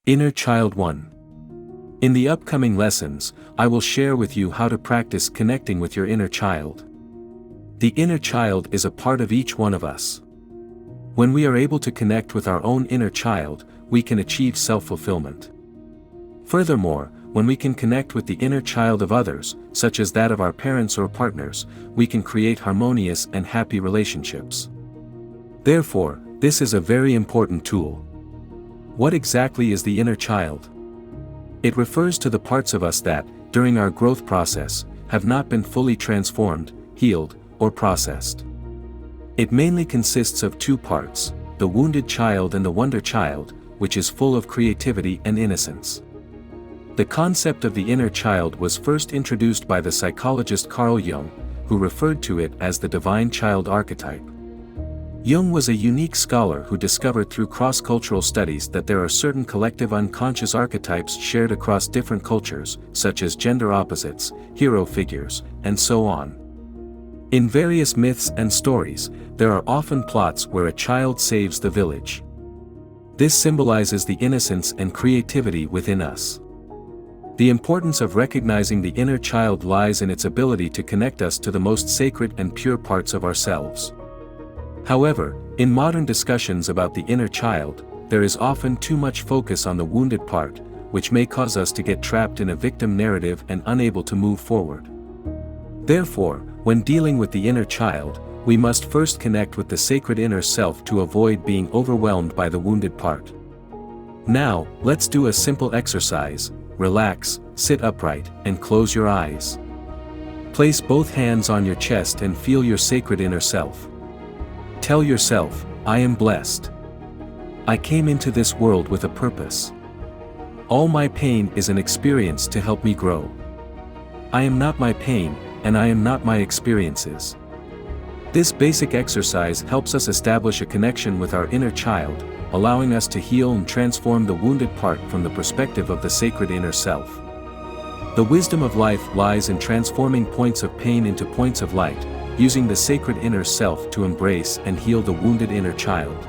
Inner Child 1. In the upcoming lessons, I will share with you how to practice connecting with your inner child. The inner child is a part of each one of us. When we are able to connect with our own inner child, we can achieve self-fulfillment. Furthermore, when we can connect with the inner child of others, such as that of our parents or partners, we can create harmonious and happy relationships. Therefore, this is a very important tool. What exactly is the inner child? It refers to the parts of us that, during our growth process, have not been fully transformed, healed, or processed. It mainly consists of two parts, the wounded child and the wonder child, which is full of creativity and innocence. The concept of the inner child was first introduced by the psychologist Carl Jung, who referred to it as the divine child archetype. Jung was a unique scholar who discovered through cross-cultural studies that there are certain collective unconscious archetypes shared across different cultures, such as gender opposites, hero figures, and so on. In various myths and stories, there are often plots where a child saves the village. This symbolizes the innocence and creativity within us. The importance of recognizing the inner child lies in its ability to connect us to the most sacred and pure parts of ourselves. However, in modern discussions about the inner child, there is often too much focus on the wounded part, which may cause us to get trapped in a victim narrative and unable to move forward. Therefore, when dealing with the inner child, we must first connect with the sacred inner self to avoid being overwhelmed by the wounded part. Now, let's do a simple exercise. Relax, sit upright, and close your eyes. Place both hands on your chest and feel your sacred inner self. Tell yourself, I am blessed. I came into this world with a purpose. All my pain is an experience to help me grow. I am not my pain, and I am not my experiences. This basic exercise helps us establish a connection with our inner child, allowing us to heal and transform the wounded part from the perspective of the sacred inner self. The wisdom of life lies in transforming points of pain into points of light, using the sacred inner self to embrace and heal the wounded inner child.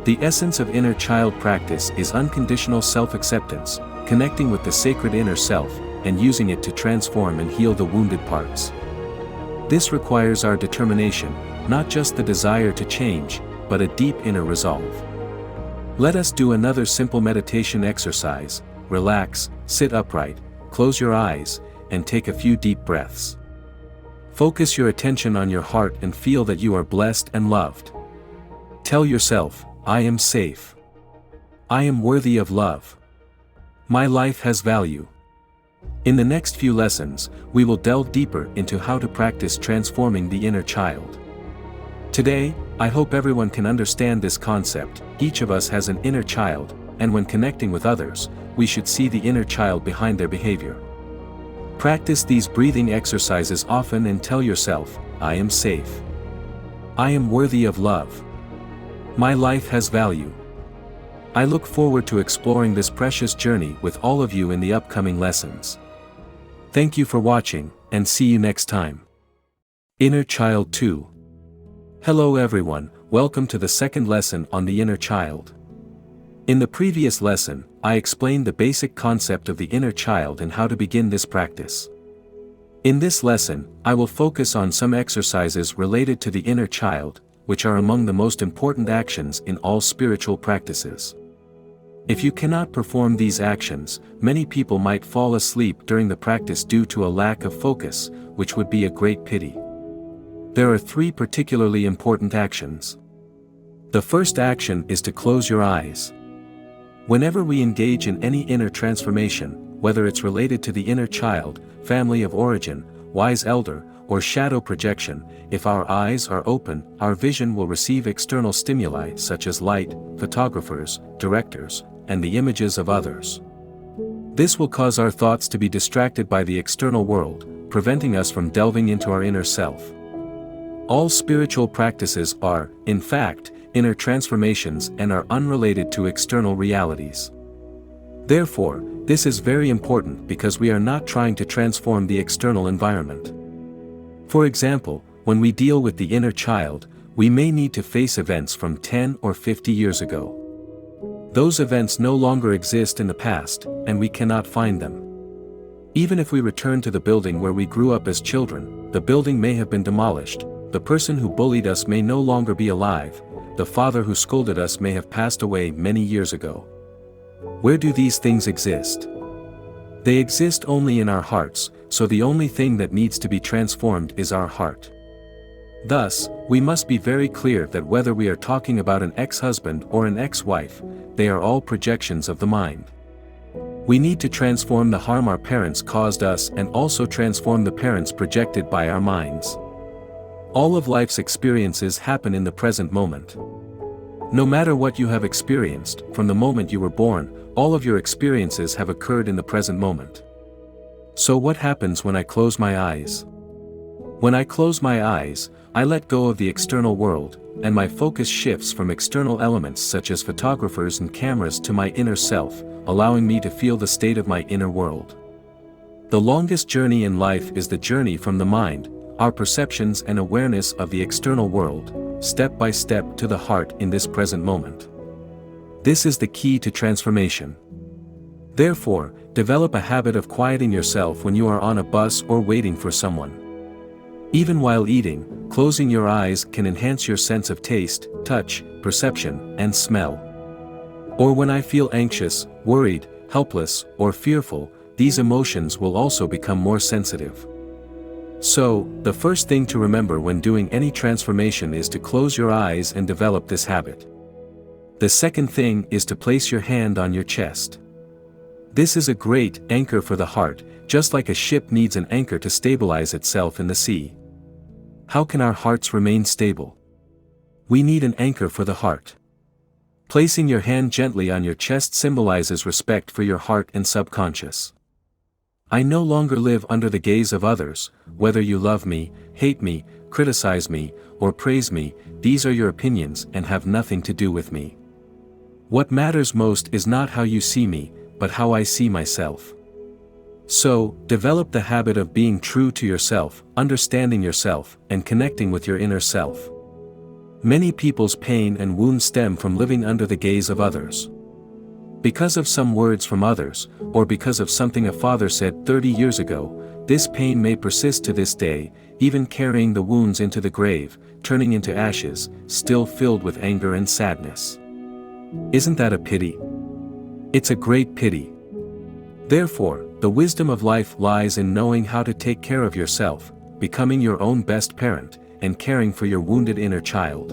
The essence of inner child practice is unconditional self-acceptance, connecting with the sacred inner self, and using it to transform and heal the wounded parts. This requires our determination, not just the desire to change, but a deep inner resolve. Let us do another simple meditation exercise. Relax, sit upright, close your eyes, and take a few deep breaths. Focus your attention on your heart and feel that you are blessed and loved. Tell yourself, I am safe. I am worthy of love. My life has value. In the next few lessons, we will delve deeper into how to practice transforming the inner child. Today, I hope everyone can understand this concept. Each of us has an inner child, and when connecting with others, we should see the inner child behind their behavior. Practice these breathing exercises often and tell yourself, I am safe. I am worthy of love. My life has value. I look forward to exploring this precious journey with all of you in the upcoming lessons. Thank you for watching, and see you next time. Inner Child 2. Hello everyone, welcome to the second lesson on the inner child. In the previous lesson, I explained the basic concept of the inner child and how to begin this practice. In this lesson, I will focus on some exercises related to the inner child, which are among the most important actions in all spiritual practices. If you cannot perform these actions, many people might fall asleep during the practice due to a lack of focus, which would be a great pity. There are three particularly important actions. The first action is to close your eyes. Whenever we engage in any inner transformation, whether it's related to the inner child, family of origin, wise elder, or shadow projection, if our eyes are open, our vision will receive external stimuli such as light, photographers, directors, and the images of others. This will cause our thoughts to be distracted by the external world, preventing us from delving into our inner self. All spiritual practices are, in fact, inner transformations and are unrelated to external realities. Therefore, this is very important because we are not trying to transform the external environment. For example, when we deal with the inner child, we may need to face events from 10 or 50 years ago. Those events no longer exist in the past, and we cannot find them. Even if we return to the building where we grew up as children, the building may have been demolished, the person who bullied us may no longer be alive, the father who scolded us may have passed away many years ago. Where do these things exist? They exist only in our hearts, so the only thing that needs to be transformed is our heart. Thus, we must be very clear that whether we are talking about an ex-husband or an ex-wife, they are all projections of the mind. We need to transform the harm our parents caused us and also transform the parents projected by our minds. All of life's experiences happen in the present moment. No matter what you have experienced, from the moment you were born, all of your experiences have occurred in the present moment. So what happens when I close my eyes? When I close my eyes, I let go of the external world, and my focus shifts from external elements such as photographers and cameras to my inner self, allowing me to feel the state of my inner world. The longest journey in life is the journey from the mind, our perceptions and awareness of the external world, step by step to the heart in this present moment. This is the key to transformation. Therefore, develop a habit of quieting yourself when you are on a bus or waiting for someone. Even while eating, closing your eyes can enhance your sense of taste, touch, perception, and smell. Or when I feel anxious, worried, helpless, or fearful, these emotions will also become more sensitive. So, the first thing to remember when doing any transformation is to close your eyes and develop this habit. The second thing is to place your hand on your chest. This is a great anchor for the heart, just like a ship needs an anchor to stabilize itself in the sea. How can our hearts remain stable? We need an anchor for the heart. Placing your hand gently on your chest symbolizes respect for your heart and subconscious. I no longer live under the gaze of others, whether you love me, hate me, criticize me, or praise me, these are your opinions and have nothing to do with me. What matters most is not how you see me, but how I see myself. So, develop the habit of being true to yourself, understanding yourself, and connecting with your inner self. Many people's pain and wounds stem from living under the gaze of others. Because of some words from others, or because of something a father said 30 years ago, this pain may persist to this day, even carrying the wounds into the grave, turning into ashes, still filled with anger and sadness. Isn't that a pity? It's a great pity. Therefore, the wisdom of life lies in knowing how to take care of yourself, becoming your own best parent, and caring for your wounded inner child.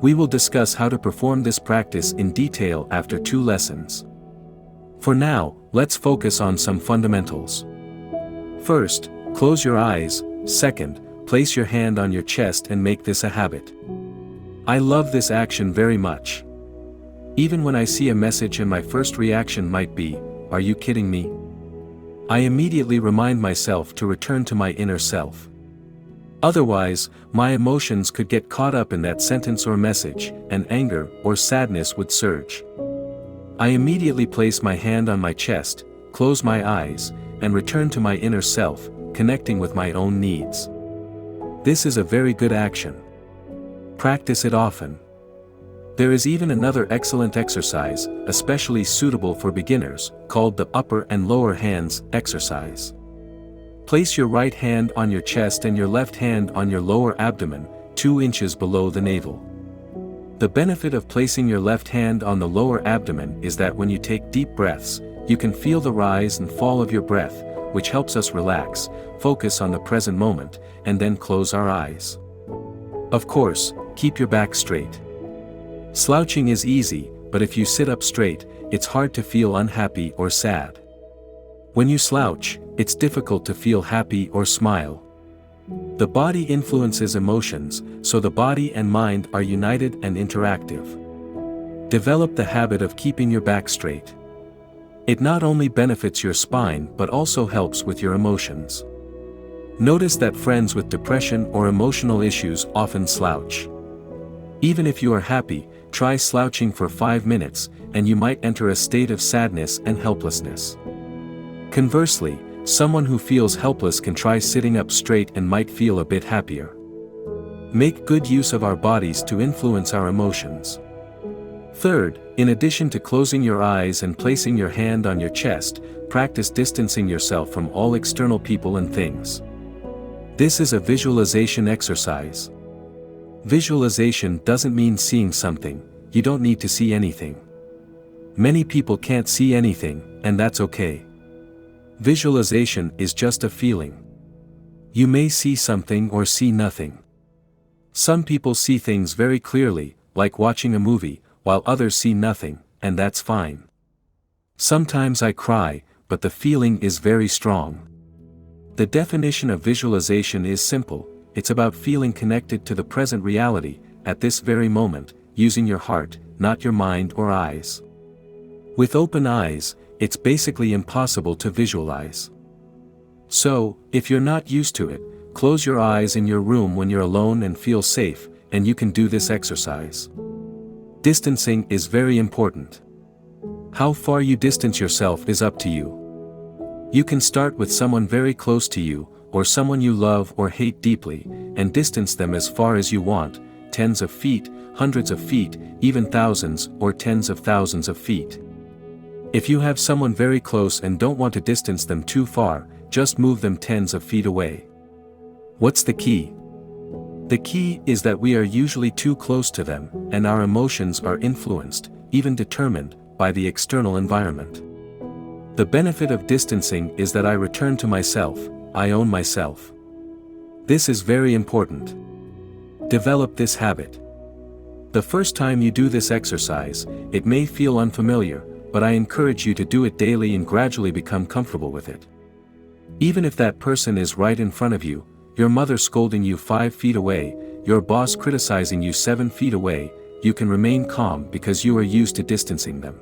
We will discuss how to perform this practice in detail after 2 lessons. For now, let's focus on some fundamentals. First, close your eyes. Second, place your hand on your chest and make this a habit. I love this action very much. Even when I see a message and my first reaction might be, "Are you kidding me?" I immediately remind myself to return to my inner self. Otherwise, my emotions could get caught up in that sentence or message, and anger or sadness would surge. I immediately place my hand on my chest, close my eyes, and return to my inner self, connecting with my own needs. This is a very good action. Practice it often. There is even another excellent exercise, especially suitable for beginners, called the upper and lower hands exercise. Place your right hand on your chest and your left hand on your lower abdomen, 2 inches below the navel. The benefit of placing your left hand on the lower abdomen is that when you take deep breaths, you can feel the rise and fall of your breath, which helps us relax, focus on the present moment, and then close our eyes. Of course, keep your back straight. Slouching is easy, but if you sit up straight, it's hard to feel unhappy or sad. When you slouch, it's difficult to feel happy or smile. The body influences emotions, so the body and mind are united and interactive. Develop the habit of keeping your back straight. It not only benefits your spine but also helps with your emotions. Notice that friends with depression or emotional issues often slouch. Even if you are happy, try slouching for 5 minutes, and you might enter a state of sadness and helplessness. Conversely, someone who feels helpless can try sitting up straight and might feel a bit happier. Make good use of our bodies to influence our emotions. Third, in addition to closing your eyes and placing your hand on your chest, practice distancing yourself from all external people and things. This is a visualization exercise. Visualization doesn't mean seeing something. You don't need to see anything. Many people can't see anything, and that's okay. Visualization is just a feeling. You may see something or see nothing. Some people see things very clearly, like watching a movie, while others see nothing, and that's fine. Sometimes I cry, but the feeling is very strong. The definition of visualization is simple. It's about feeling connected to the present reality, at this very moment, using your heart, not your mind or eyes. With open eyes, it's basically impossible to visualize. So, if you're not used to it, close your eyes in your room when you're alone and feel safe, and you can do this exercise. Distancing is very important. How far you distance yourself is up to you. You can start with someone very close to you, or someone you love or hate deeply, and distance them as far as you want, tens of feet, hundreds of feet, even thousands or tens of thousands of feet. If you have someone very close and don't want to distance them too far, just move them tens of feet away. What's the key? The key is that we are usually too close to them, and our emotions are influenced, even determined, by the external environment. The benefit of distancing is that I return to myself, I own myself. This is very important. Develop this habit. The first time you do this exercise, it may feel unfamiliar, but I encourage you to do it daily and gradually become comfortable with it. Even if that person is right in front of you, your mother scolding you 5 feet away, your boss criticizing you 7 feet away, you can remain calm because you are used to distancing them.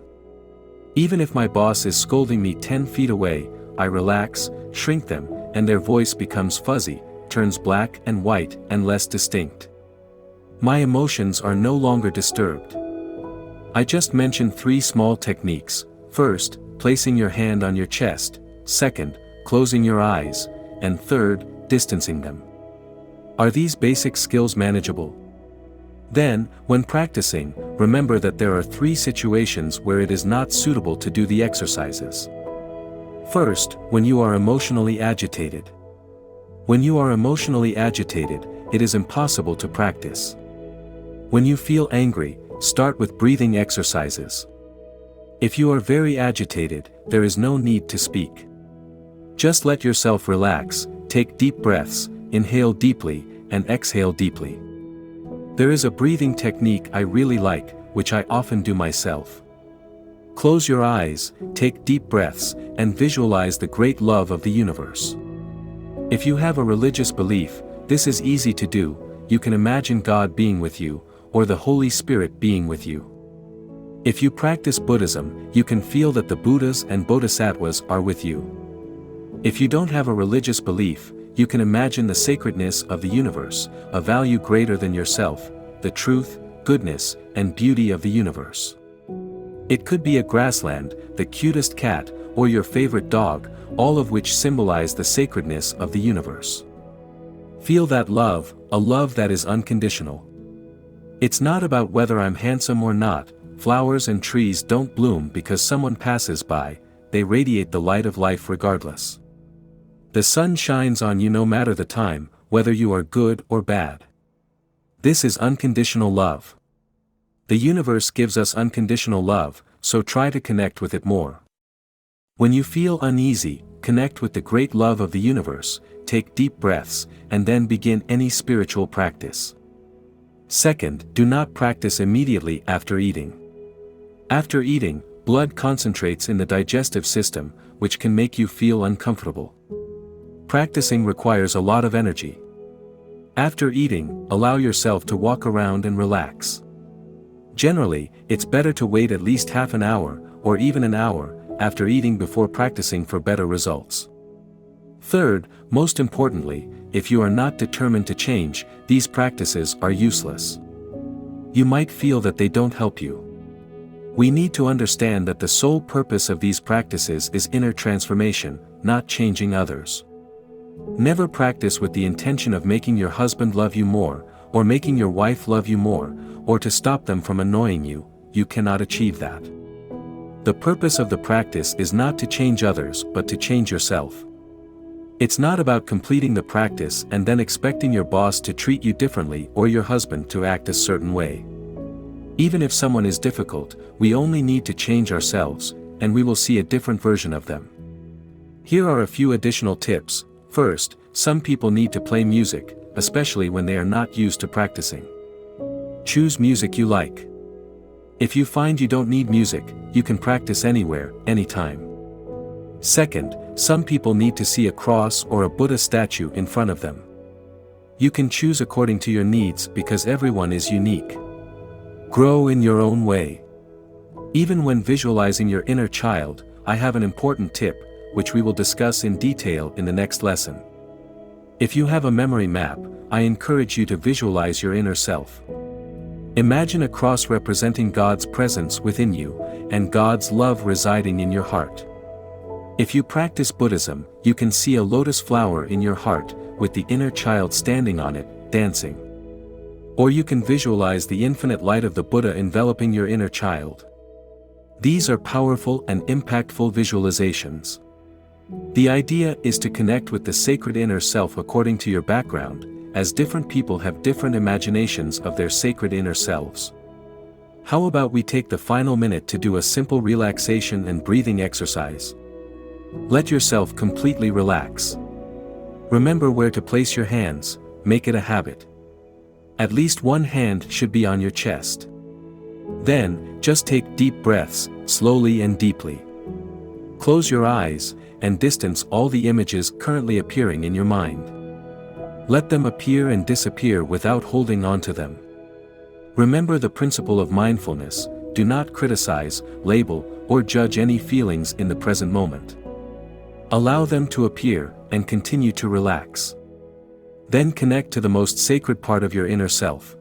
Even if my boss is scolding me 10 feet away, I relax, shrink them, and their voice becomes fuzzy, turns black and white and less distinct. My emotions are no longer disturbed. I just mentioned 3 small techniques. First, placing your hand on your chest. Second, closing your eyes. And third, distancing them. Are these basic skills manageable? Then, when practicing, remember that there are 3 situations where it is not suitable to do the exercises. First, when you are emotionally agitated. When you are emotionally agitated, it is impossible to practice. When you feel angry, start with breathing exercises. If you are very agitated, there is no need to speak. Just let yourself relax, take deep breaths, inhale deeply, and exhale deeply. There is a breathing technique I really like, which I often do myself. Close your eyes, take deep breaths, and visualize the great love of the universe. If you have a religious belief, this is easy to do. You can imagine God being with you, or the Holy Spirit being with you. If you practice Buddhism, you can feel that the Buddhas and Bodhisattvas are with you. If you don't have a religious belief, you can imagine the sacredness of the universe, a value greater than yourself, the truth, goodness, and beauty of the universe. It could be a grassland, the cutest cat, or your favorite dog, all of which symbolize the sacredness of the universe. Feel that love, a love that is unconditional. It's not about whether I'm handsome or not. Flowers and trees don't bloom because someone passes by, they radiate the light of life regardless. The sun shines on you no matter the time, whether you are good or bad. This is unconditional love. The universe gives us unconditional love, so try to connect with it more. When you feel uneasy, connect with the great love of the universe, take deep breaths, and then begin any spiritual practice. Second, do not practice immediately after eating. After eating, blood concentrates in the digestive system, which can make you feel uncomfortable. Practicing requires a lot of energy. After eating, allow yourself to walk around and relax. Generally, it's better to wait at least half an hour, or even an hour, after eating before practicing for better results. Third, most importantly, if you are not determined to change, these practices are useless. You might feel that they don't help you. We need to understand that the sole purpose of these practices is inner transformation, not changing others. Never practice with the intention of making your husband love you more, or making your wife love you more, or to stop them from annoying you. you cannot achieve that. The purpose of the practice is not to change others but to change yourself. It's not about completing the practice and then expecting your boss to treat you differently or your husband to act a certain way. Even if someone is difficult, we only need to change ourselves, and we will see a different version of them. Here are a few additional tips. First, some people need to play music, especially when they are not used to practicing. Choose music you like. If you find you don't need music, you can practice anywhere, anytime. Second, some people need to see a cross or a Buddha statue in front of them. You can choose according to your needs because everyone is unique. Grow in your own way. Even when visualizing your inner child, I have an important tip, which we will discuss in detail in the next lesson. If you have a memory map, I encourage you to visualize your inner self. Imagine a cross representing God's presence within you, and God's love residing in your heart. If you practice Buddhism, you can see a lotus flower in your heart, with the inner child standing on it, dancing. Or you can visualize the infinite light of the Buddha enveloping your inner child. These are powerful and impactful visualizations. The idea is to connect with the sacred inner self according to your background, as different people have different imaginations of their sacred inner selves. How about we take the final minute to do a simple relaxation and breathing exercise? Let yourself completely relax. Remember where to place your hands, make it a habit. At least one hand should be on your chest. Then, just take deep breaths, slowly and deeply. Close your eyes, and distance all the images currently appearing in your mind. Let them appear and disappear without holding on to them. Remember the principle of mindfulness: do not criticize, label, or judge any feelings in the present moment. Allow them to appear, and continue to relax. Then connect to the most sacred part of your inner self.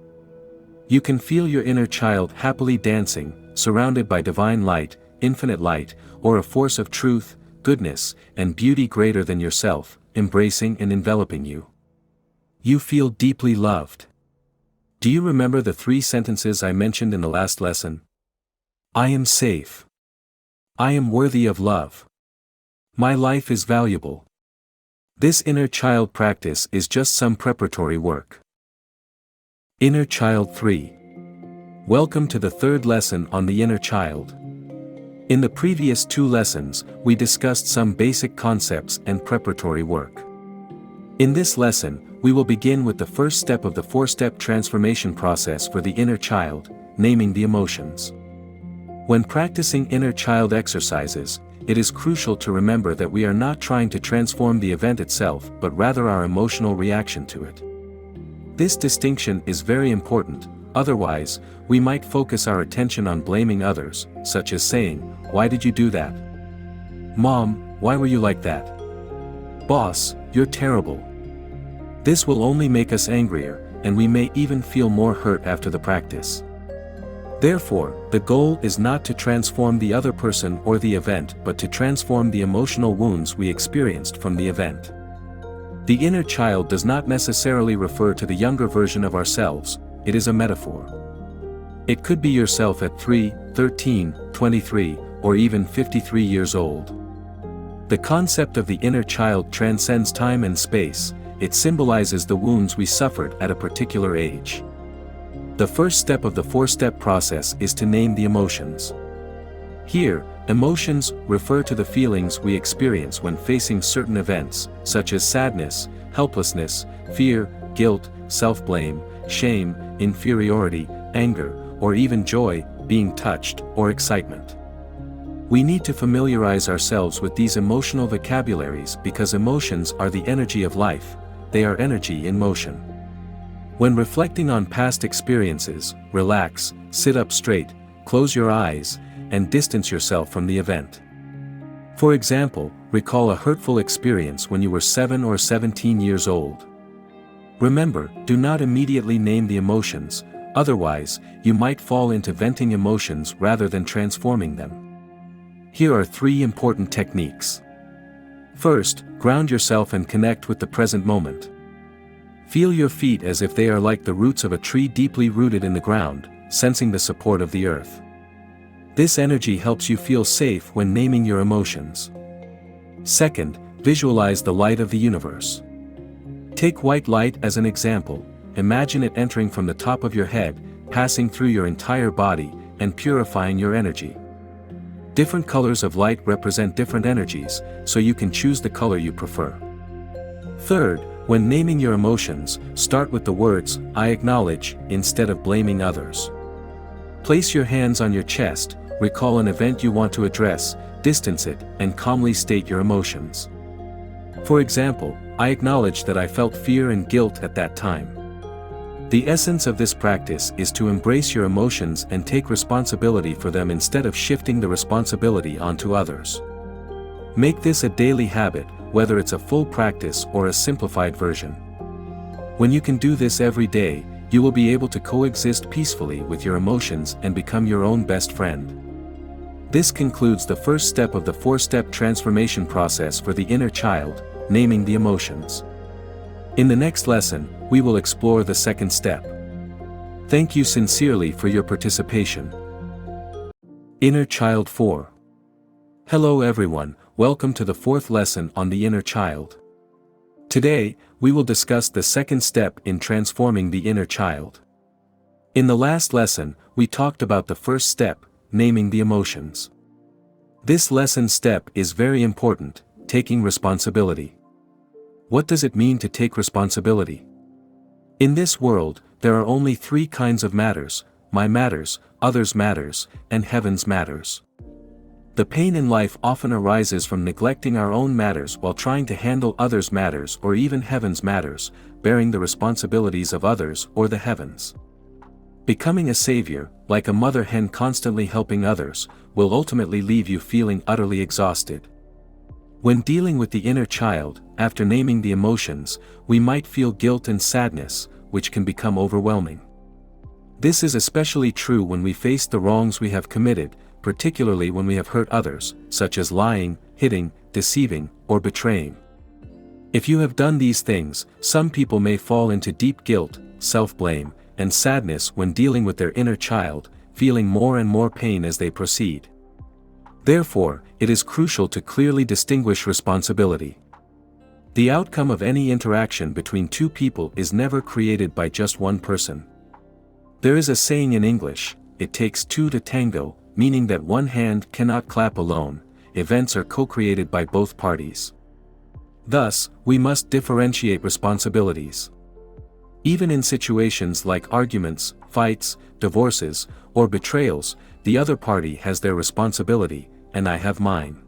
You can feel your inner child happily dancing, surrounded by divine light, infinite light, or a force of truth, goodness, and beauty greater than yourself, embracing and enveloping you. You feel deeply loved. Do you remember the 3 sentences I mentioned in the last lesson? I am safe. I am worthy of love. My life is valuable. This inner child practice is just some preparatory work. Inner Child 3. Welcome to the 3rd lesson on the inner child. In the previous 2 lessons, we discussed some basic concepts and preparatory work. In this lesson, we will begin with the first step of the 4-step transformation process for the inner child, naming the emotions. When practicing inner child exercises, it is crucial to remember that we are not trying to transform the event itself but rather our emotional reaction to it. This distinction is very important, otherwise, we might focus our attention on blaming others, such as saying, "Why did you do that? Mom, why were you like that? Boss, you're terrible." This will only make us angrier, and we may even feel more hurt after the practice. Therefore, the goal is not to transform the other person or the event but to transform the emotional wounds we experienced from the event. The inner child does not necessarily refer to the younger version of ourselves, it is a metaphor. It could be yourself at 3, 13, 23, or even 53 years old. The concept of the inner child transcends time and space, it symbolizes the wounds we suffered at a particular age. The first step of the 4-step process is to name the emotions. Here, emotions refer to the feelings we experience when facing certain events, such as sadness, helplessness, fear, guilt, self-blame, shame, inferiority, anger, or even joy, being touched, or excitement. We need to familiarize ourselves with these emotional vocabularies because emotions are the energy of life, they are energy in motion. When reflecting on past experiences, relax, sit up straight, close your eyes, and distance yourself from the event. For example, recall a hurtful experience when you were 7 or 17 years old. Remember, do not immediately name the emotions, otherwise, you might fall into venting emotions rather than transforming them. Here are 3 important techniques. First, ground yourself and connect with the present moment. Feel your feet as if they are like the roots of a tree deeply rooted in the ground, sensing the support of the earth. This energy helps you feel safe when naming your emotions. Second, visualize the light of the universe. Take white light as an example. Imagine it entering from the top of your head, passing through your entire body, and purifying your energy. Different colors of light represent different energies, so you can choose the color you prefer. Third, when naming your emotions, start with the words, "I acknowledge," instead of blaming others. Place your hands on your chest, recall an event you want to address, distance it, and calmly state your emotions. For example, I acknowledge that I felt fear and guilt at that time. The essence of this practice is to embrace your emotions and take responsibility for them instead of shifting the responsibility onto others. Make this a daily habit, whether it's a full practice or a simplified version. When you can do this every day, you will be able to coexist peacefully with your emotions and become your own best friend. This concludes the first step of the four-step transformation process for the inner child, naming the emotions. In the next lesson, we will explore the second step. Thank you sincerely for your participation. Inner Child 4. Hello everyone, welcome to the fourth lesson on the inner child. Today, we will discuss the second step in transforming the inner child. In the last lesson, we talked about the first step, naming the emotions. This lesson step is very important, taking responsibility. What does it mean to take responsibility? In this world, there are only three kinds of matters: my matters, others matters, and heaven's matters. The pain in life often arises from neglecting our own matters while trying to handle others' matters or even heaven's matters, bearing the responsibilities of others or the heavens. Becoming a savior, like a mother hen constantly helping others, will ultimately leave you feeling utterly exhausted. When dealing with the inner child, after naming the emotions, we might feel guilt and sadness, which can become overwhelming. This is especially true when we face the wrongs we have committed, particularly when we have hurt others, such as lying, hitting, deceiving, or betraying. If you have done these things, some people may fall into deep guilt, self-blame, and sadness when dealing with their inner child, feeling more and more pain as they proceed. Therefore, it is crucial to clearly distinguish responsibility. The outcome of any interaction between two people is never created by just one person. There is a saying in English, "It takes two to tango," meaning that one hand cannot clap alone. Events are co-created by both parties. Thus, we must differentiate responsibilities. Even in situations like arguments, fights, divorces, or betrayals, the other party has their responsibility, and I have mine.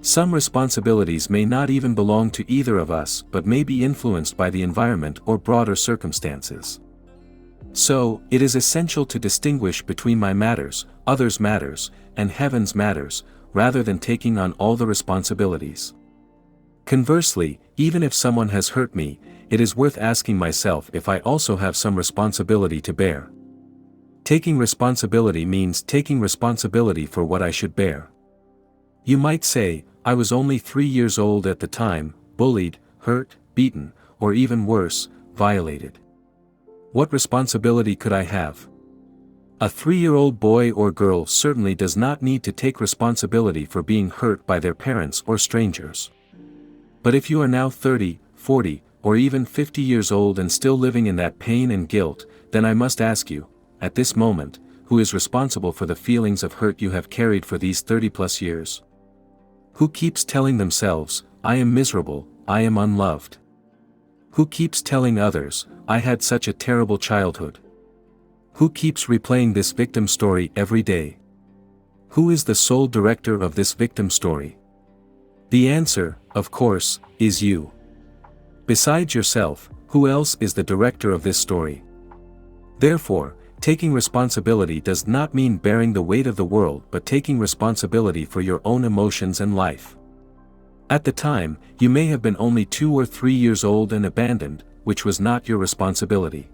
Some responsibilities may not even belong to either of us but may be influenced by the environment or broader circumstances. So, it is essential to distinguish between my matters, others' matters, and heaven's matters, rather than taking on all the responsibilities. Conversely, even if someone has hurt me, it is worth asking myself if I also have some responsibility to bear. Taking responsibility means taking responsibility for what I should bear. You might say, I was only 3 years old at the time, bullied, hurt, beaten, or even worse, violated. What responsibility could I have? A 3-year-old boy or girl certainly does not need to take responsibility for being hurt by their parents or strangers. But if you are now 30, 40, or even 50 years old and still living in that pain and guilt, then I must ask you, at this moment, who is responsible for the feelings of hurt you have carried for these 30+ years? Who keeps telling themselves, I am miserable, I am unloved? Who keeps telling others, I had such a terrible childhood? Who keeps replaying this victim story every day? Who is the sole director of this victim story? The answer, of course, is you. Besides yourself, who else is the director of this story? Therefore, taking responsibility does not mean bearing the weight of the world but taking responsibility for your own emotions and life. At the time, you may have been only 2 or 3 years old and abandoned, which was not your responsibility.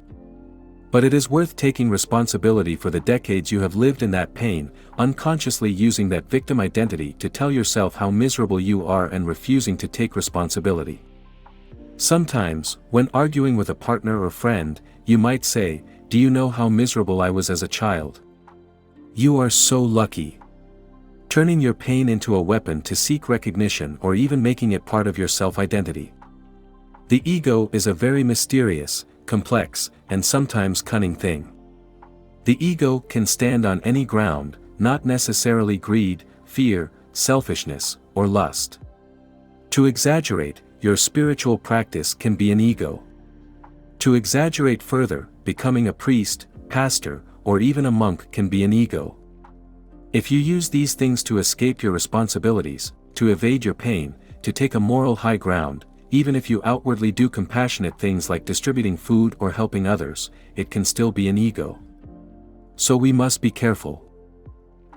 But it is worth taking responsibility for the decades you have lived in that pain, unconsciously using that victim identity to tell yourself how miserable you are and refusing to take responsibility. Sometimes, when arguing with a partner or friend, you might say, do you know how miserable I was as a child? You are so lucky. Turning your pain into a weapon to seek recognition or even making it part of your self-identity. The ego is a very mysterious, complex, and sometimes cunning thing. The ego can stand on any ground, not necessarily greed, fear, selfishness, or lust. To exaggerate, your spiritual practice can be an ego. To exaggerate further, becoming a priest, pastor, or even a monk can be an ego. If you use these things to escape your responsibilities, to evade your pain, to take a moral high ground, even if you outwardly do compassionate things like distributing food or helping others, it can still be an ego. So we must be careful.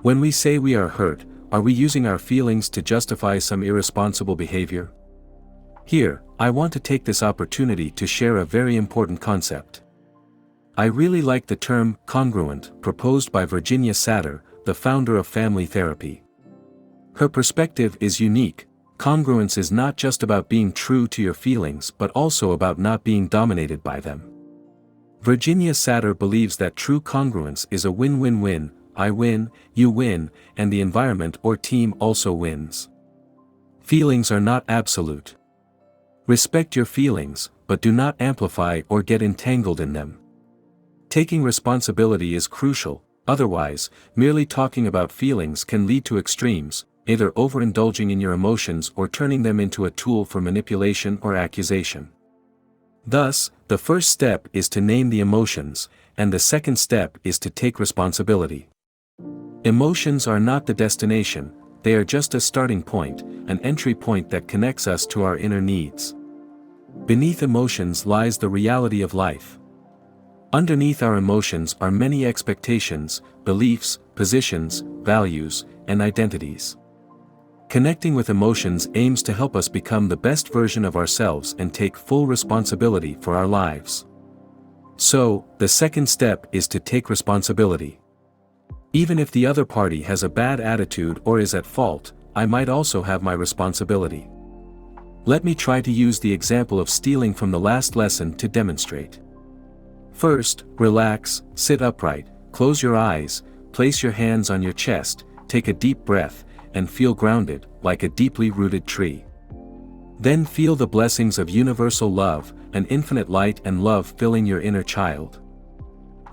When we say we are hurt, are we using our feelings to justify some irresponsible behavior? Here, I want to take this opportunity to share a very important concept. I really like the term congruent proposed by Virginia Satir, the founder of family therapy. Her perspective is unique. Congruence is not just about being true to your feelings but also about not being dominated by them. Virginia Satir believes that true congruence is a win-win-win, I win, you win, and the environment or team also wins. Feelings are not absolute. Respect your feelings, but do not amplify or get entangled in them. Taking responsibility is crucial, otherwise, merely talking about feelings can lead to extremes, either overindulging in your emotions or turning them into a tool for manipulation or accusation. Thus, the first step is to name the emotions, and the second step is to take responsibility. Emotions are not the destination, they are just a starting point, an entry point that connects us to our inner needs. Beneath emotions lies the reality of life. Underneath our emotions are many expectations, beliefs, positions, values, and identities. Connecting with emotions aims to help us become the best version of ourselves and take full responsibility for our lives. So, the second step is to take responsibility. Even if the other party has a bad attitude or is at fault, I might also have my responsibility. Let me try to use the example of stealing from the last lesson to demonstrate. First, relax, sit upright, close your eyes, place your hands on your chest, take a deep breath, and feel grounded, like a deeply rooted tree. Then feel the blessings of universal love, an infinite light and love filling your inner child.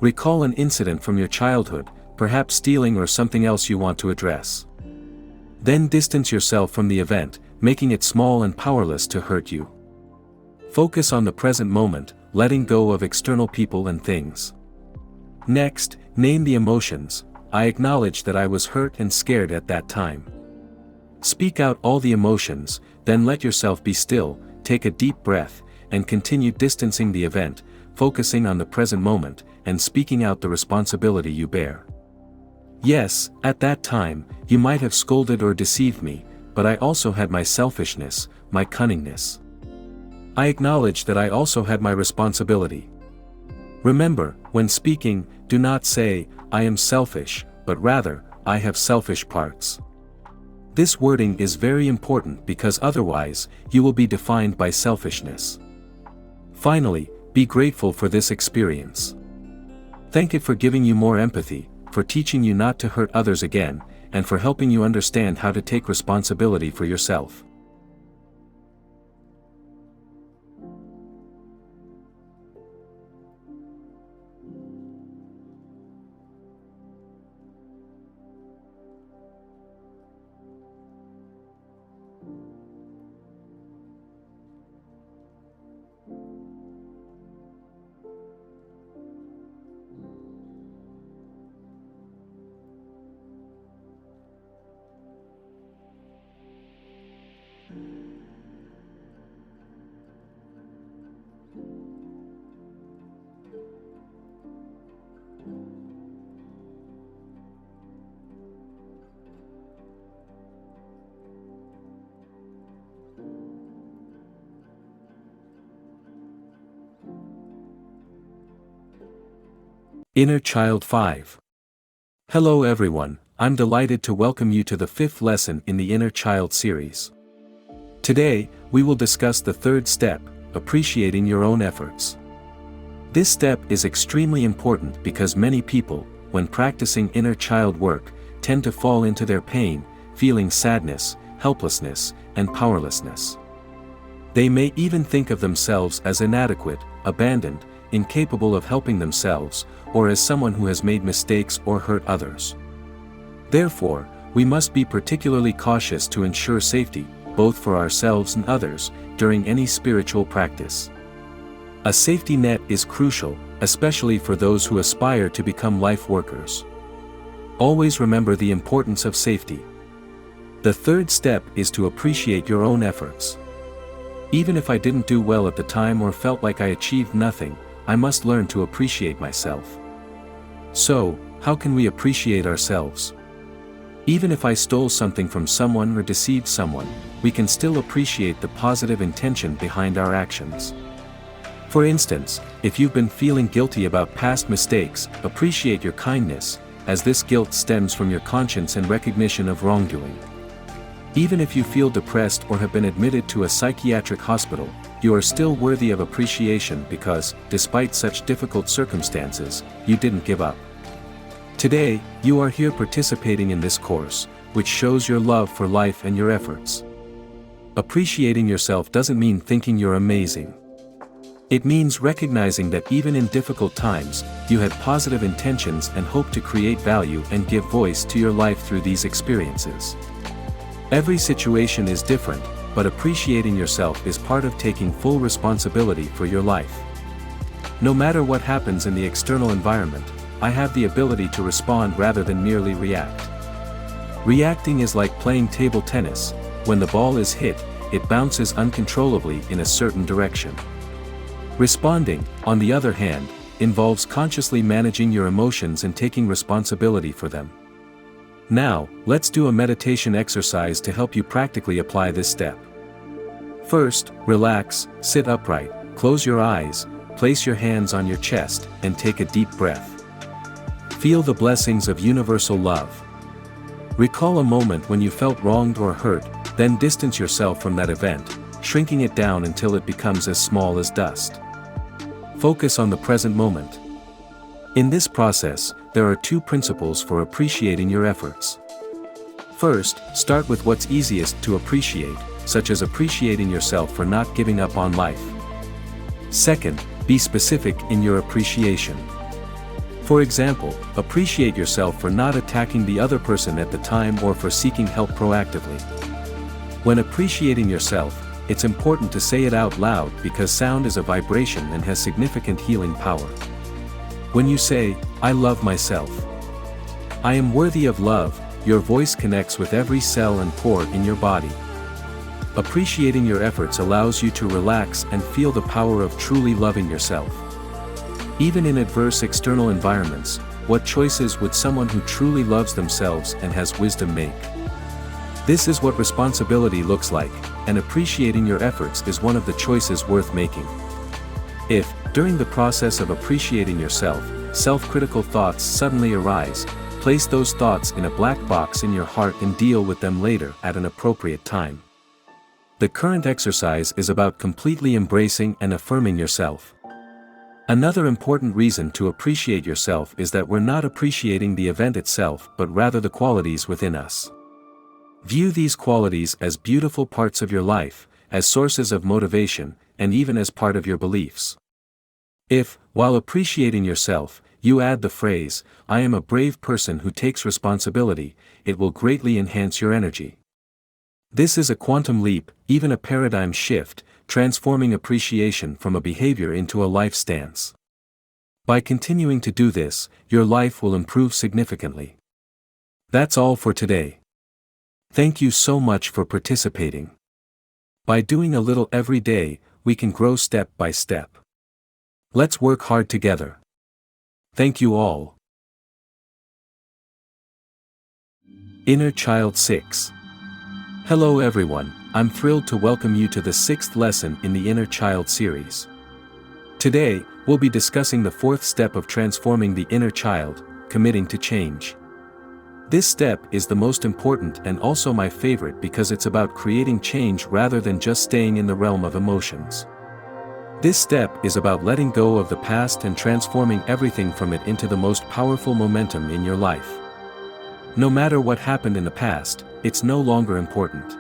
Recall an incident from your childhood, perhaps stealing or something else you want to address. Then distance yourself from the event, making it small and powerless to hurt you. Focus on the present moment, letting go of external people and things. Next, name the emotions. I acknowledge that I was hurt and scared at that time. Speak out all the emotions, then let yourself be still, take a deep breath, and continue distancing the event, focusing on the present moment, and speaking out the responsibility you bear. Yes, at that time, you might have scolded or deceived me, but I also had my selfishness, my cunningness. I acknowledge that I also had my responsibility. Remember, when speaking, do not say, I am selfish, but rather, I have selfish parts. This wording is very important because otherwise, you will be defined by selfishness. Finally, be grateful for this experience. Thank it for giving you more empathy, for teaching you not to hurt others again, and for helping you understand how to take responsibility for yourself. Inner Child 5. Hello everyone, I'm delighted to welcome you to the 5th lesson in the Inner Child series. Today, we will discuss the third step, appreciating your own efforts. This step is extremely important because many people, when practicing inner child work, tend to fall into their pain, feeling sadness, helplessness, and powerlessness. They may even think of themselves as inadequate, abandoned, incapable of helping themselves, or as someone who has made mistakes or hurt others. Therefore, we must be particularly cautious to ensure safety, both for ourselves and others, during any spiritual practice. A safety net is crucial, especially for those who aspire to become life workers. Always remember the importance of safety. The third step is to appreciate your own efforts. Even if I didn't do well at the time or felt like I achieved nothing, I must learn to appreciate myself. So, how can we appreciate ourselves? Even if I stole something from someone or deceived someone, we can still appreciate the positive intention behind our actions. For instance, if you've been feeling guilty about past mistakes, appreciate your kindness, as this guilt stems from your conscience and recognition of wrongdoing. Even if you feel depressed or have been admitted to a psychiatric hospital, you are still worthy of appreciation because, despite such difficult circumstances, you didn't give up. Today, you are here participating in this course, which shows your love for life and your efforts. Appreciating yourself doesn't mean thinking you're amazing. It means recognizing that even in difficult times, you had positive intentions and hope to create value and give voice to your life through these experiences. Every situation is different, but appreciating yourself is part of taking full responsibility for your life. No matter what happens in the external environment, I have the ability to respond rather than merely react. Reacting is like playing table tennis. When the ball is hit, it bounces uncontrollably in a certain direction. Responding, on the other hand, involves consciously managing your emotions and taking responsibility for them. Now, let's do a meditation exercise to help you practically apply this step. First, relax, sit upright, close your eyes, place your hands on your chest, and take a deep breath. Feel the blessings of universal love. Recall a moment when you felt wronged or hurt, then distance yourself from that event, shrinking it down until it becomes as small as dust. Focus on the present moment. In this process, there are two principles for appreciating your efforts. First, start with what's easiest to appreciate, such as appreciating yourself for not giving up on life. Second, be specific in your appreciation. For example, appreciate yourself for not attacking the other person at the time or for seeking help proactively. When appreciating yourself, it's important to say it out loud because sound is a vibration and has significant healing power. When you say, "I love myself. I am worthy of love," your voice connects with every cell and pore in your body. Appreciating your efforts allows you to relax and feel the power of truly loving yourself. Even in adverse external environments, what choices would someone who truly loves themselves and has wisdom make? This is what responsibility looks like, and appreciating your efforts is one of the choices worth making. If, during the process of appreciating yourself, self-critical thoughts suddenly arise, place those thoughts in a black box in your heart and deal with them later at an appropriate time. The current exercise is about completely embracing and affirming yourself. Another important reason to appreciate yourself is that we're not appreciating the event itself but rather the qualities within us. View these qualities as beautiful parts of your life, as sources of motivation, and even as part of your beliefs. If, while appreciating yourself, you add the phrase, "I am a brave person who takes responsibility," it will greatly enhance your energy. This is a quantum leap, even a paradigm shift, transforming appreciation from a behavior into a life stance. By continuing to do this, your life will improve significantly. That's all for today. Thank you so much for participating. By doing a little every day, we can grow step by step. Let's work hard together. Thank you all. Inner Child 6. Hello everyone, I'm thrilled to welcome you to the 6th lesson in the Inner Child series. Today, we'll be discussing the 4th step of transforming the inner child, committing to change. This step is the most important and also my favorite because it's about creating change rather than just staying in the realm of emotions. This step is about letting go of the past and transforming everything from it into the most powerful momentum in your life. No matter what happened in the past, it's no longer important.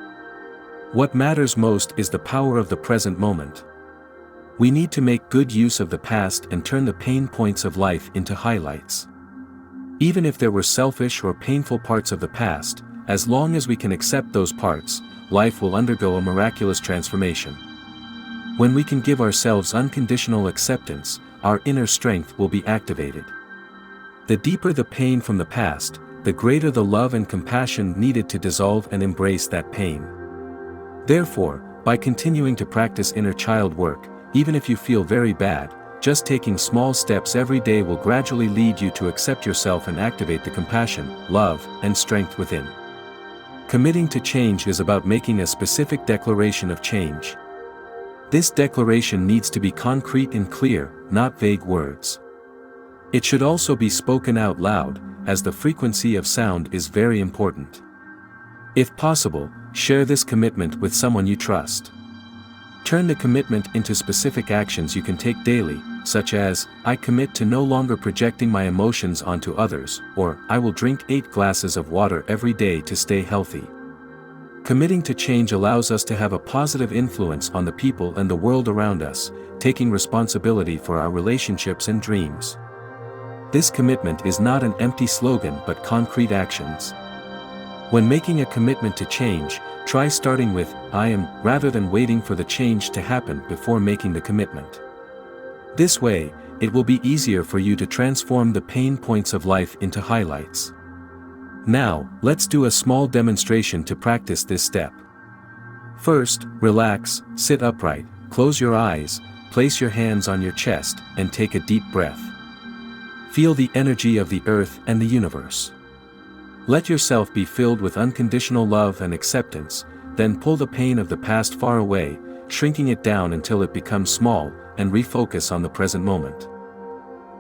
What matters most is the power of the present moment. We need to make good use of the past and turn the pain points of life into highlights. Even if there were selfish or painful parts of the past, as long as we can accept those parts, life will undergo a miraculous transformation. When we can give ourselves unconditional acceptance, our inner strength will be activated. The deeper the pain from the past, the greater the love and compassion needed to dissolve and embrace that pain. Therefore, by continuing to practice inner child work, even if you feel very bad, just taking small steps every day will gradually lead you to accept yourself and activate the compassion, love, and strength within. Committing to change is about making a specific declaration of change. This declaration needs to be concrete and clear, not vague words. It should also be spoken out loud, as the frequency of sound is very important. If possible, share this commitment with someone you trust. Turn the commitment into specific actions you can take daily, such as, I commit to no longer projecting my emotions onto others, or, I will drink 8 glasses of water every day to stay healthy. Committing to change allows us to have a positive influence on the people and the world around us, taking responsibility for our relationships and dreams. This commitment is not an empty slogan but concrete actions. When making a commitment to change, try starting with, I am, rather than waiting for the change to happen before making the commitment. This way, it will be easier for you to transform the pain points of life into highlights. Now, let's do a small demonstration to practice this step. First, relax, sit upright, close your eyes, place your hands on your chest, and take a deep breath. Feel the energy of the earth and the universe. Let yourself be filled with unconditional love and acceptance, then pull the pain of the past far away, shrinking it down until it becomes small, and refocus on the present moment.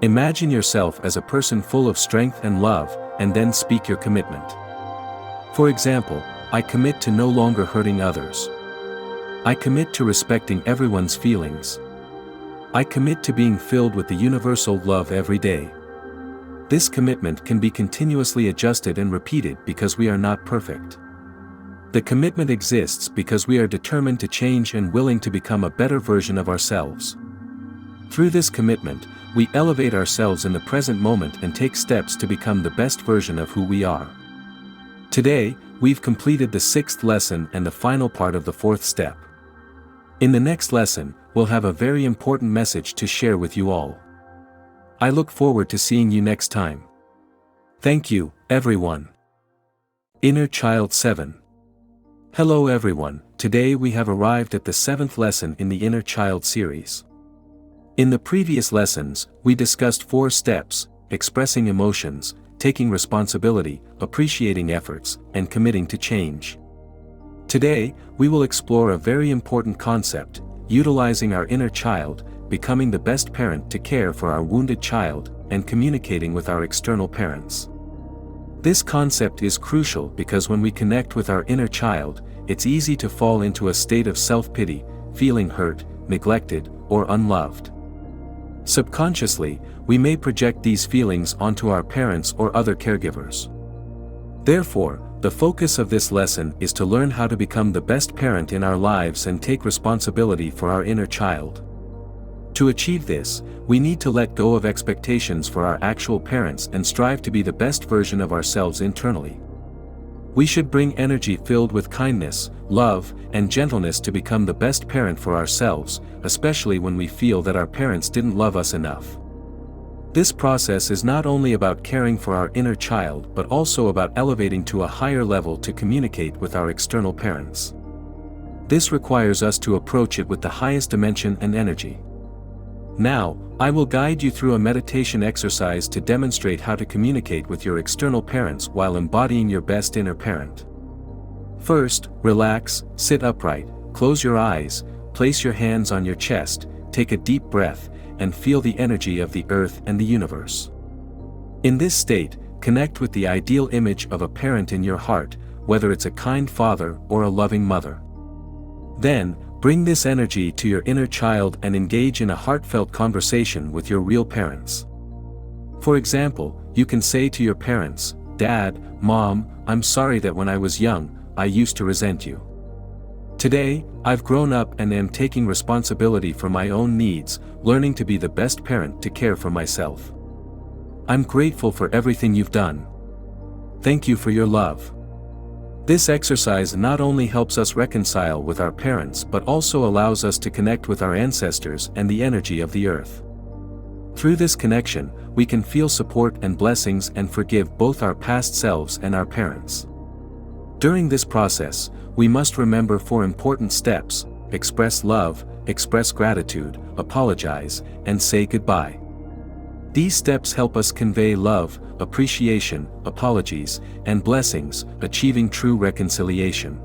Imagine yourself as a person full of strength and love, and then speak your commitment. For example, I commit to no longer hurting others. I commit to respecting everyone's feelings. I commit to being filled with the universal love every day. This commitment can be continuously adjusted and repeated because we are not perfect. The commitment exists because we are determined to change and willing to become a better version of ourselves. Through this commitment, we elevate ourselves in the present moment and take steps to become the best version of who we are. Today, we've completed the 6th lesson and the final part of the 4th step. In the next lesson, we'll have a very important message to share with you all. I look forward to seeing you next time. Thank you, everyone. Inner Child 7. Hello everyone, today we have arrived at the 7th lesson in the Inner Child series. In the previous lessons, we discussed 4 steps: expressing emotions, taking responsibility, appreciating efforts, and committing to change. Today, we will explore a very important concept: utilizing our inner child, becoming the best parent to care for our wounded child, and communicating with our external parents. This concept is crucial because when we connect with our inner child, it's easy to fall into a state of self-pity, feeling hurt, neglected, or unloved. Subconsciously, we may project these feelings onto our parents or other caregivers. Therefore, the focus of this lesson is to learn how to become the best parent in our lives and take responsibility for our inner child. To achieve this, we need to let go of expectations for our actual parents and strive to be the best version of ourselves internally. We should bring energy filled with kindness, love, and gentleness to become the best parent for ourselves, especially when we feel that our parents didn't love us enough. This process is not only about caring for our inner child but also about elevating to a higher level to communicate with our external parents. This requires us to approach it with the highest dimension and energy. Now, I will guide you through a meditation exercise to demonstrate how to communicate with your external parents while embodying your best inner parent. First, relax, sit upright, close your eyes, place your hands on your chest, take a deep breath, and feel the energy of the earth and the universe. In this state, connect with the ideal image of a parent in your heart, whether it's a kind father or a loving mother. Then, Bring this energy to your inner child and engage in a heartfelt conversation with your real parents. For example, you can say to your parents, "Dad, Mom, I'm sorry that when I was young, I used to resent you. Today, I've grown up and am taking responsibility for my own needs, learning to be the best parent to care for myself. I'm grateful for everything you've done. Thank you for your love." This exercise not only helps us reconcile with our parents but also allows us to connect with our ancestors and the energy of the earth. Through this connection, we can feel support and blessings and forgive both our past selves and our parents. During this process, we must remember 4 important steps: express love, express gratitude, apologize, and say goodbye. These steps help us convey love, appreciation, apologies, and blessings, achieving true reconciliation.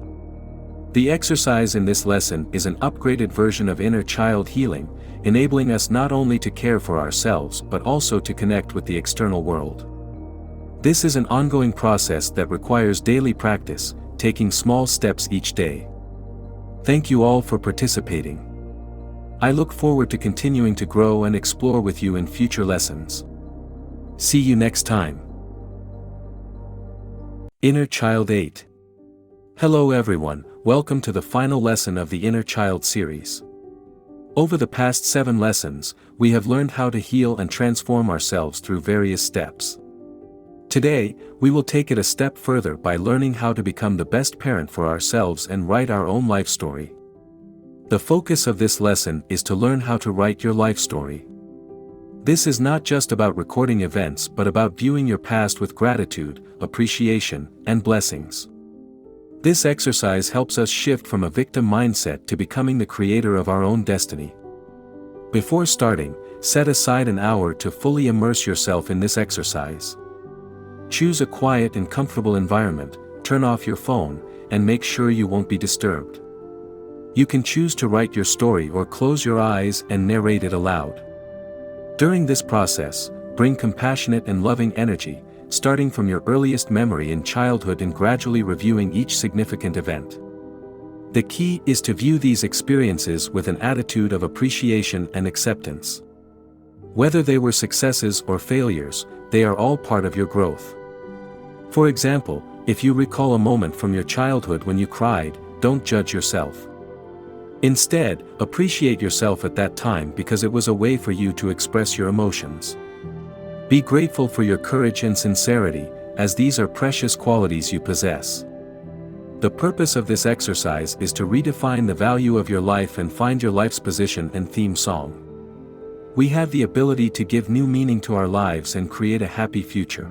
The exercise in this lesson is an upgraded version of inner child healing, enabling us not only to care for ourselves but also to connect with the external world. This is an ongoing process that requires daily practice, taking small steps each day. Thank you all for participating. I look forward to continuing to grow and explore with you in future lessons. See you next time. Inner Child 8. Hello everyone, welcome to the final lesson of the Inner Child series. Over the past 7 lessons, we have learned how to heal and transform ourselves through various steps. Today, we will take it a step further by learning how to become the best parent for ourselves and write our own life story. The focus of this lesson is to learn how to write your life story. This is not just about recording events but about viewing your past with gratitude, appreciation, and blessings. This exercise helps us shift from a victim mindset to becoming the creator of our own destiny. Before starting, set aside an hour to fully immerse yourself in this exercise. Choose a quiet and comfortable environment, turn off your phone, and make sure you won't be disturbed. You can choose to write your story or close your eyes and narrate it aloud. During this process, bring compassionate and loving energy, starting from your earliest memory in childhood and gradually reviewing each significant event. The key is to view these experiences with an attitude of appreciation and acceptance. Whether they were successes or failures, they are all part of your growth. For example, if you recall a moment from your childhood when you cried, don't judge yourself. Instead, appreciate yourself at that time because it was a way for you to express your emotions. Be grateful for your courage and sincerity, as these are precious qualities you possess. The purpose of this exercise is to redefine the value of your life and find your life's position and theme song. We have the ability to give new meaning to our lives and create a happy future.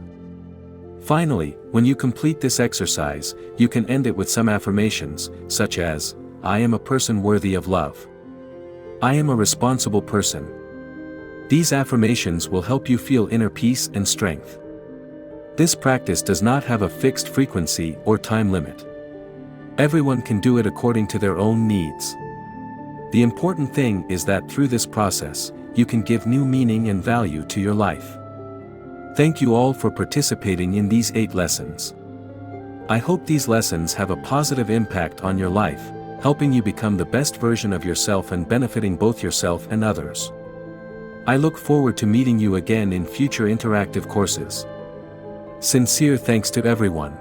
Finally, when you complete this exercise, you can end it with some affirmations, such as, "I am a person worthy of love. I am a responsible person." These affirmations will help you feel inner peace and strength. This practice does not have a fixed frequency or time limit. Everyone can do it according to their own needs. The important thing is that through this process, you can give new meaning and value to your life. Thank you all for participating in these 8 lessons. I hope these lessons have a positive impact on your life, helping you become the best version of yourself and benefiting both yourself and others. I look forward to meeting you again in future interactive courses. Sincere thanks to everyone.